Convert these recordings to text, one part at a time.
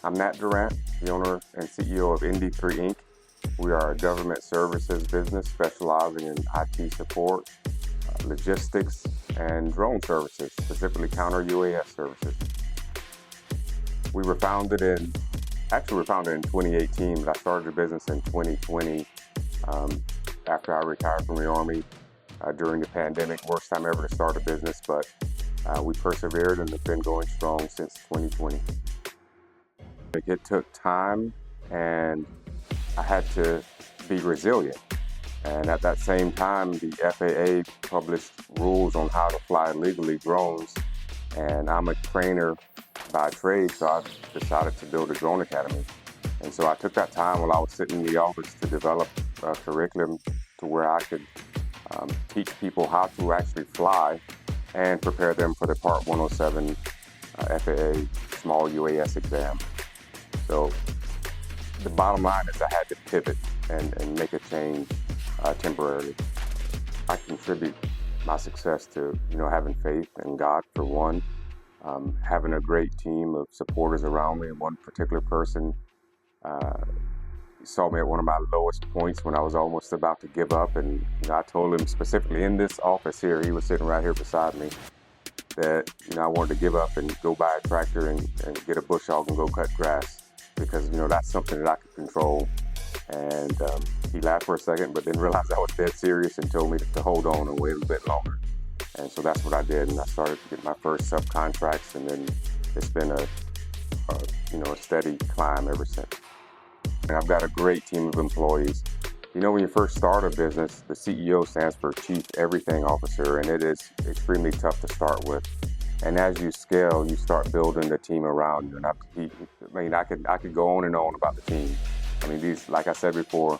I'm Nat Durant, the owner and CEO of ND3 Inc. We are a government services business specializing in IT support, logistics, and drone services, specifically counter UAS services. We were founded in 2018, but I started the business in 2020 after I retired from the Army during the pandemic. Worst time ever to start a business, but we persevered and have been going strong since 2020. It took time, and I had to be resilient. And at that same time, the FAA published rules on how to fly legally drones. And I'm a trainer by trade, so I decided to build a drone academy. And so I took that time while I was sitting in the office to develop a curriculum to where I could teach people how to actually fly and prepare them for the Part 107 FAA small UAS exam. So the bottom line is I had to pivot and make a change temporarily. I contribute my success to having faith in God for one, having a great team of supporters around me. And one particular person saw me at one of my lowest points when I was almost about to give up, and I told him specifically in this office here, he was sitting right here beside me, that I wanted to give up and go buy a tractor and get a bush hog and go cut grass, because that's something that I could control. And he laughed for a second, but then realized I was dead serious and told me to hold on and wait a bit longer. And so that's what I did, and I started to get my first subcontracts, and then it's been a steady climb ever since. And I've got a great team of employees. When you first start a business, the CEO stands for Chief Everything Officer, and it is extremely tough to start with. And as you scale, you start building the team around you. And I could go on and on about the team. These, like I said before,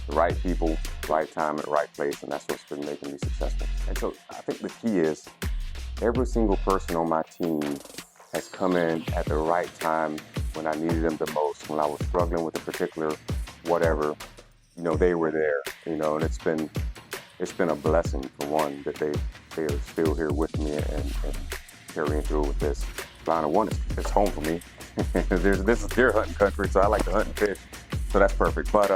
the right people, right time, at the right place, and that's what's been making me successful. And so I think the key is every single person on my team has come in at the right time when I needed them the most. When I was struggling with a particular whatever, they were there. And it's been a blessing for one that they are still here with me and carrying through with this. Line one, it's home for me. This is deer hunting country, so I like to hunt and fish, so that's perfect. But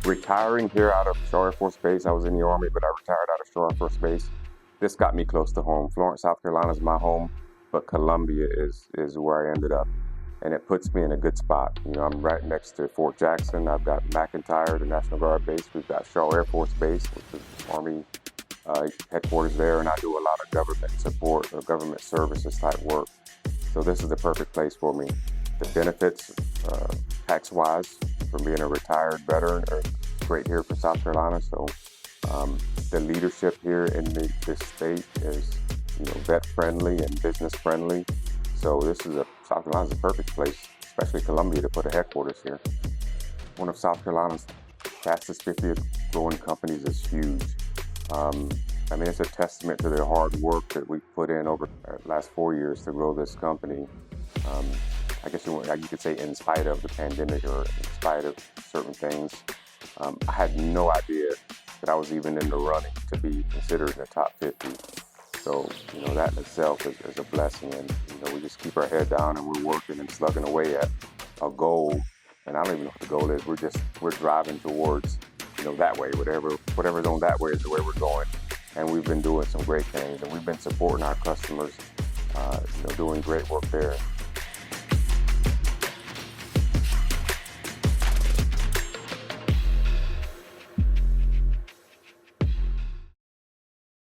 retiring here out of Shaw Air Force Base, I was in the Army, but I retired out of Shaw Air Force Base. This got me close to home. Florence, South Carolina is my home, but Columbia is where I ended up, and it puts me in a good spot. I'm right next to Fort Jackson. I've got McIntyre, the National Guard base. We've got Shaw Air Force Base, which is Army headquarters there, and I do a lot of government support or government services type work. So this is the perfect place for me. The benefits, tax-wise, from being a retired veteran, are great here for South Carolina. So the leadership here in this state is, vet-friendly and business-friendly. So South Carolina's a perfect place, especially Columbia, to put a headquarters here. One of South Carolina's fastest 50 growing companies is huge. It's a testament to the hard work that we've put in over the last 4 years to grow this company. I guess you could say in spite of the pandemic or in spite of certain things. I had no idea that I was even in the running to be considered in the top 50. So, that in itself is a blessing. And, we just keep our head down and we're working and slugging away at a goal. And I don't even know what the goal is. We're driving towards, that way. Whatever's on that way is the way we're going. And we've been doing some great things, and we've been supporting our customers, doing great work there.